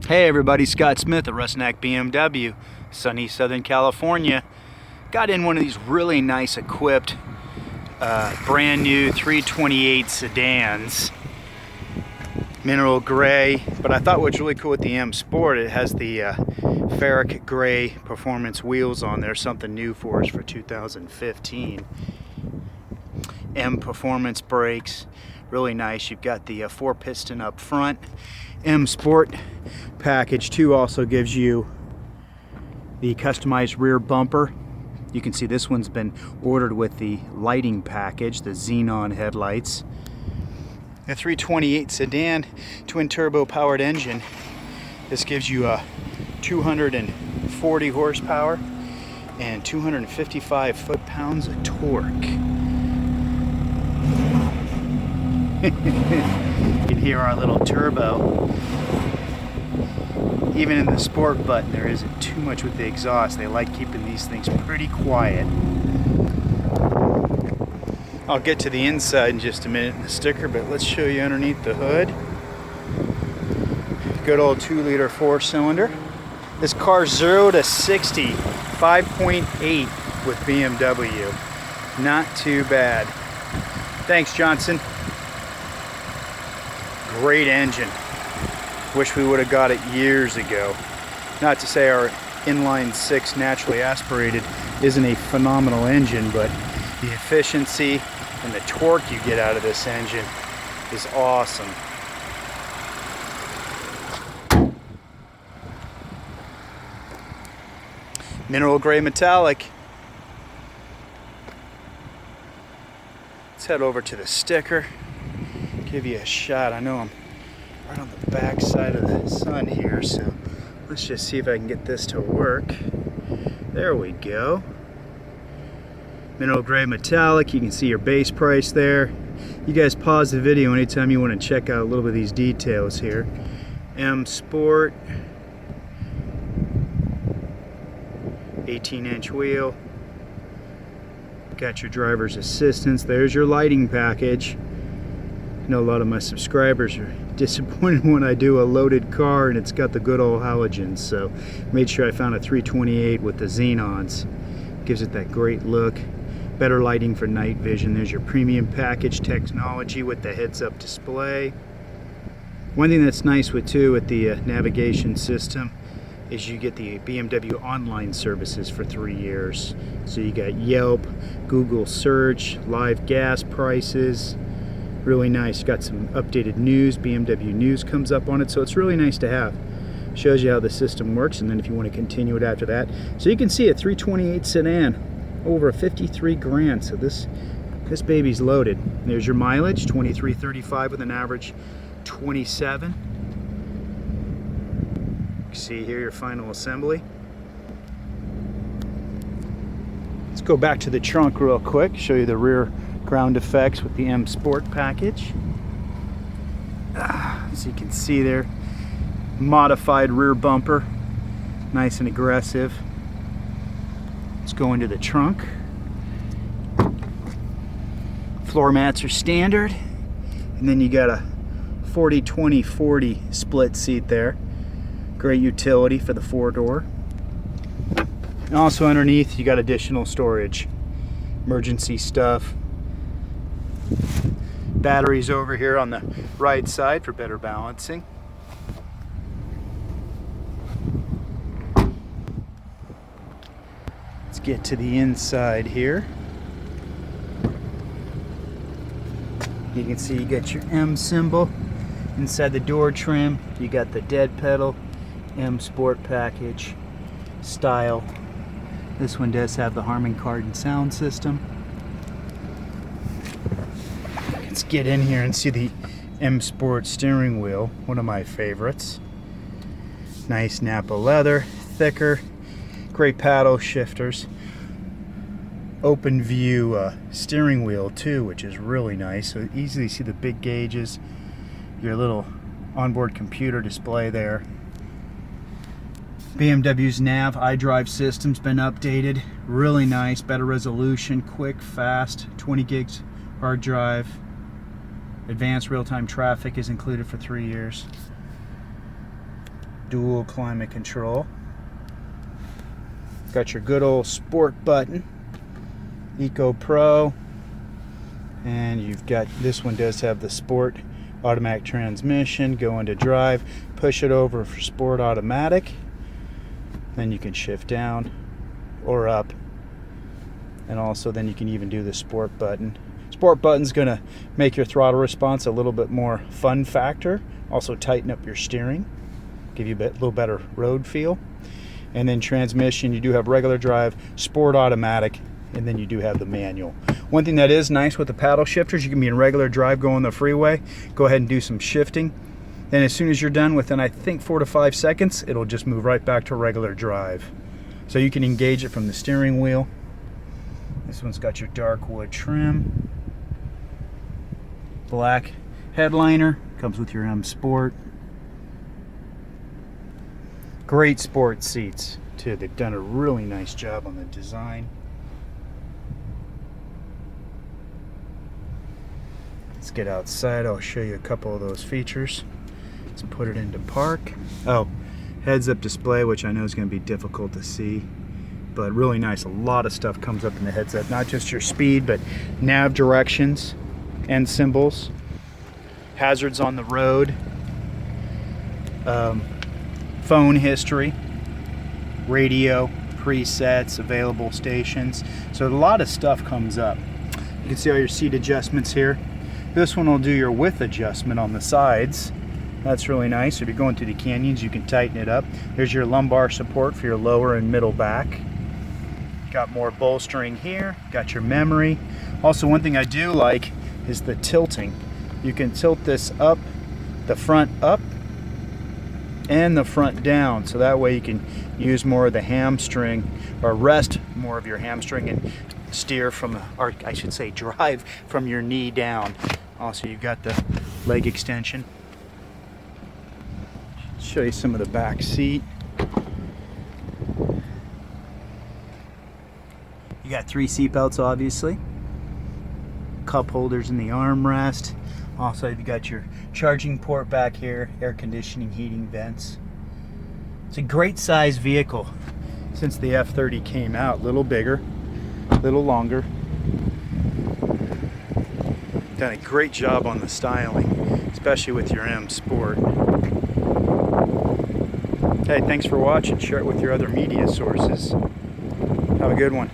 Hey everybody, Scott Smith at Rusnak BMW, sunny Southern California. Got in one of these really nice equipped brand new 328 sedans, mineral gray, but I thought what's really cool with the M Sport, it has the Ferric Grey performance wheels on there, something new for us for 2015. M performance brakes, really nice. You've got the 4-piston up front. M Sport package 2 also gives you the customized rear bumper. You can see this one's been ordered with the lighting package, the xenon headlights. The 328 sedan twin turbo powered engine. This gives you a 240 horsepower and 255 foot-pounds of torque. You can hear our little turbo. Even in the sport button, there isn't too much with the exhaust. They like keeping these things pretty quiet. I'll get to the inside in just a minute in the sticker, but let's show you underneath the hood. Good old 2-liter 4-cylinder. This car's 0 to 60, 5.8 with BMW. Not too bad. Thanks, Johnson. Great engine. Wish we would have got it years ago. Not to say our inline 6 naturally aspirated isn't a phenomenal engine, but the efficiency and the torque you get out of this engine is awesome. Mineral gray metallic. Let's head over to the sticker. Give you a shot. I know I'm right on the back side of the sun here, so let's just see if I can get this to work. There we go. Mineral gray metallic. You can see your base price there. You guys pause the video anytime you want to check out a little bit of these details here. M Sport, 18-inch wheel. Got your driver's assistance. There's your lighting package. I know a lot of my subscribers are disappointed when I do a loaded car and it's got the good old halogens, so made sure I found a 328 with the xenons. Gives it that great look. Better lighting for night vision. There's your premium package technology with the heads-up display. One thing that's nice with the navigation system is you get the BMW online services for 3 years. So you got Yelp, Google search, live gas prices. Really nice. Got some updated news. BMW news comes up on it, so it's really nice to have. Shows you how the system works, and then if you want to continue it after that. So you can see a 328 sedan, over 53 grand. So this baby's loaded. There's your mileage, 2335 with an average 27. You can see here your final assembly. Let's go back to the trunk real quick. Show you the rear ground effects with the M Sport package. So you can see there, modified rear bumper, nice and aggressive. Let's go into the trunk. Floor mats are standard, and then you got a 40-20-40 split seat there. Great utility for the 4-door. And also underneath you got additional storage, emergency stuff. Batteries over here on the right side for better balancing. Let's get to the inside here. You can see you got your M symbol inside the door trim. You got the dead pedal, M Sport package style. This one does have the Harman Kardon sound system. Let's get in here and see the M Sport steering wheel, one of my favorites. Nice Napa leather, thicker, great paddle shifters. Open view steering wheel too, which is really nice. So easily see the big gauges, your little onboard computer display there. BMW's nav iDrive system's been updated. Really nice, better resolution, quick, fast, 20 gigs hard drive. Advanced real-time traffic is included for 3 years. dual climate control. Got your good old sport button, Eco Pro, and you've got, this one does have the sport automatic transmission. Go into drive, push it over for sport automatic, then you can shift down or up, and also then you can even do the sport button. Sport button's gonna make your throttle response a little bit more fun factor, also tighten up your steering, give you a little better road feel. And then transmission, you do have regular drive, sport automatic, and then you do have the manual. One thing that is nice with the paddle shifters, you can be in regular drive going the freeway, go ahead and do some shifting. Then as soon as you're done, within I think 4 to 5 seconds, it'll just move right back to regular drive. So you can engage it from the steering wheel. This one's got your dark wood trim. Black headliner, comes with your M Sport. Great sport seats too. They've done a really nice job on the design. Let's get outside. I'll show you a couple of those features. Let's put it into park. Oh, heads-up display, which I know is going to be difficult to see, but really nice. A lot of stuff comes up in the heads-up, not just your speed, but nav directions and symbols, hazards on the road, phone history, radio, presets, available stations. So a lot of stuff comes up. You can see all your seat adjustments here. This one will do your width adjustment on the sides. That's really nice. If you're going through the canyons, you can tighten it up. There's your lumbar support for your lower and middle back. Got more bolstering here. Got your memory. Also, one thing I do like is the tilting. You can tilt this up, the front up, and the front down, so that way you can use more of the hamstring, or rest more of your hamstring and steer from, or I should say drive from your knee down. Also, you've got the leg extension. Show you some of the back seat. You got 3 seat belts, obviously. Cup holders in the armrest. Also, you've got your charging port back here, air conditioning, heating vents. It's a great size vehicle since the F30 came out. A little bigger, a little longer. Done a great job on the styling, especially with your M Sport. Hey, thanks for watching. Share it with your other media sources. Have a good one.